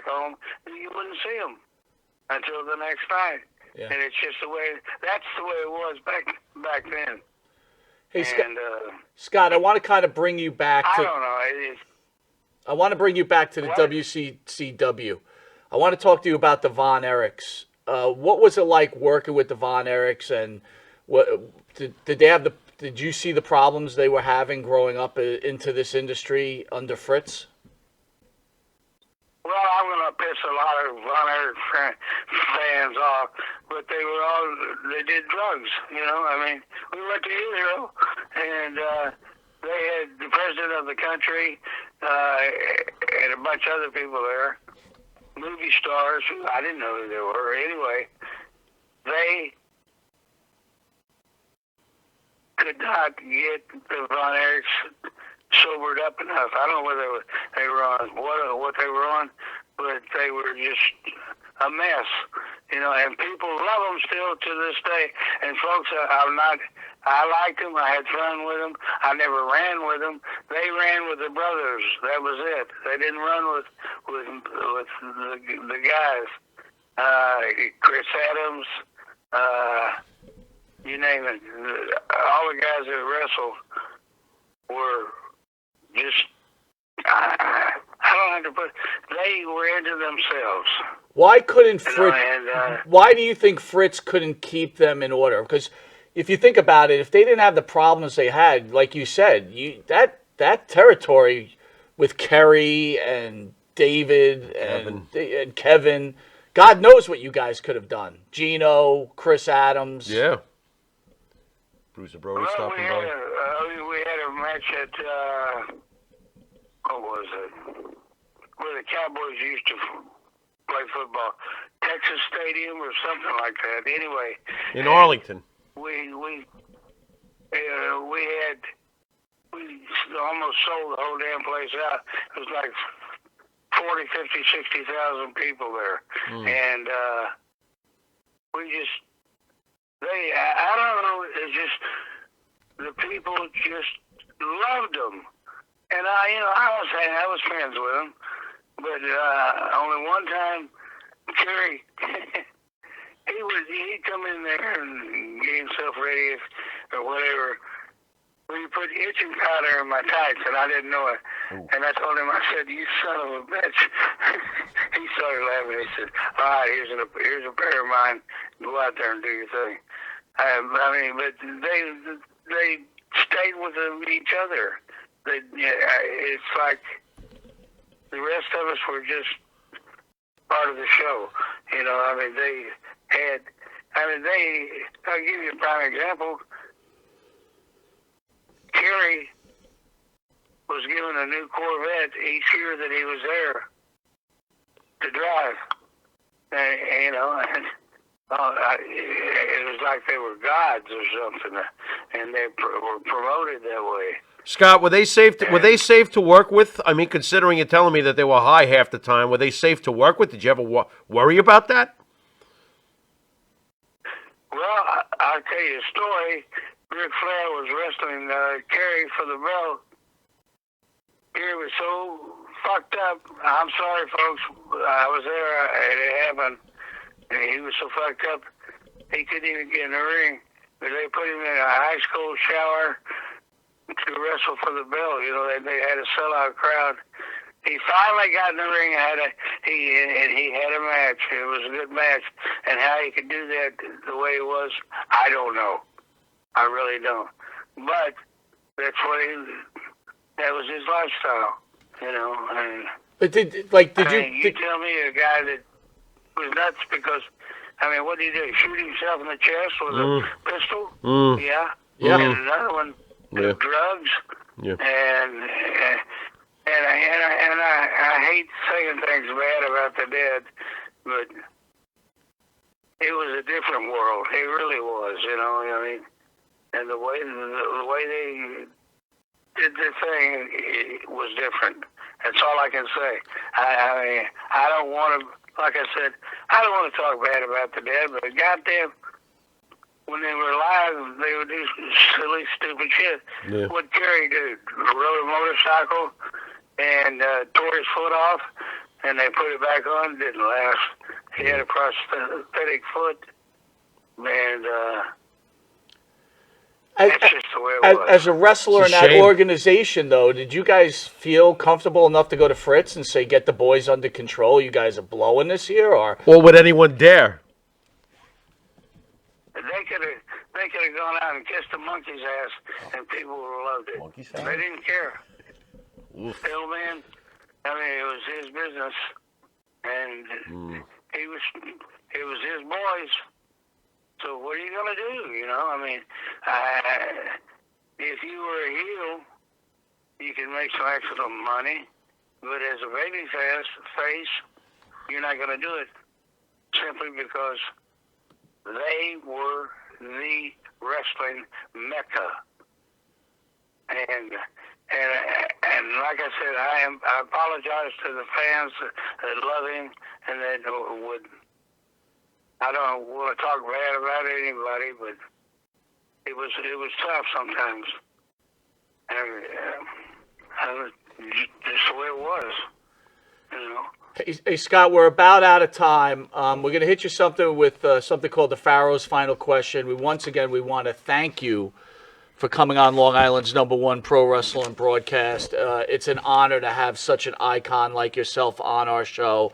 back home, you wouldn't see them until the next night. Yeah. And it's just the way, that's the way it was back then. Hey, And, Scott, I want to kind of bring you back I to. don't know. I want to bring you back to the What? WCCW. I want to talk to you about the Von Erichs. What was it like working with the Von Erichs, and what did they have the? Did you see the problems they were having growing up into this industry under Fritz? Well, I'm going to piss a lot of Von Erich fans off, but they did drugs, you know. I mean, we went to Israel, and they had the president of the country and a bunch of other people there, movie stars who I didn't know who they were. Anyway, they could not get the Von Erichs sobered up enough. I don't know whether they were on what they were on, but they were just a mess, you know. And people love them still to this day. And folks, I liked them. I had fun with them. I never ran with them. They ran with the brothers. That was it. They didn't run with the guys. Chris Adams. You name it. All the guys that wrestled were just, I don't have to put, they were into themselves. Why couldn't You know, Fritz? and, Why do you think Fritz couldn't keep them in order? Because if you think about it, if they didn't have the problems they had, like you said, that territory with Kerry and David and Kevin, God knows what you guys could have done. Gino, Chris Adams. Yeah. Bruiser Brody well, stopping by. we had a match at, what was it? Where the Cowboys used to play football. Texas Stadium or something like that. Anyway. In Arlington. We almost sold the whole damn place out. It was like 40, 50, 60,000 people there. And I don't know, it's just, the people just loved them. And I was friends with them. But only one time, Kerry, he'd come in there and get himself ready or whatever. Well, you put itching powder in my tights, and I didn't know it. Ooh. And I told him, I said, "You son of a bitch." He started laughing. He said, "All right, here's a pair of mine. Go out there and do your thing." But they stayed with each other. It's like the rest of us were just part of the show. You know, I'll give you a prime example. Kerry was given a new Corvette each year that he was there to drive. It was like they were gods or something, and they were promoted that way. Scott, were they safe? Were they safe to work with? I mean, considering you're telling me that they were high half the time, were they safe to work with? Did you ever worry about that? Well, I'll tell you a story. Ric Flair was wrestling Kerry for the belt. Kerry was so fucked up. I'm sorry, folks. I was there, and it happened. And he was so fucked up, he couldn't even get in the ring. But they put him in a ice cold shower to wrestle for the belt. You know, they had a sellout crowd. He finally got in the ring. He had a match. It was a good match. And how he could do that the way it was, I don't know. I really don't. But that's that was his lifestyle, you know. And But you tell me a guy that was nuts because, what did he do? Shoot himself in the chest with a pistol? Yeah. Yeah. And another one, drugs. Yeah. And I hate saying things bad about the dead, but it was a different world. It really was, you know. And the way they did the thing, it was different. That's all I can say. I don't want to, like I said, I don't want to talk bad about the dead, but goddamn, when they were alive, they would do silly, stupid shit. Yeah. What Kerry did, rode a motorcycle and tore his foot off and they put it back on. Didn't last. He had a prosthetic foot, and that's just the way it was. As a wrestler in It's a that shame. organization, though, did you guys feel comfortable enough to go to Fritz and say, "Get the boys under control"? You guys are blowing this here, or Or would anyone dare? They could have gone out and kissed the monkey's ass, and people would have loved it. Monkey's They ass? didn't care. Oof. Still, man. I mean, it was his business, and it was his boys. So what are you gonna do? You know, I mean, if you were a heel, you can make some extra money, but as a baby face, you're not gonna do it simply because they were the wrestling mecca, and like I said, I apologize to the fans that love him and that would. I don't want to talk bad about anybody, but it was tough sometimes, and just the way it was, you know. Hey, Scott, we're about out of time. We're going to hit you something with something called the Pharaoh's Final Question. Once again, we want to thank you for coming on Long Island's #1 pro wrestling broadcast. It's an honor to have such an icon like yourself on our show.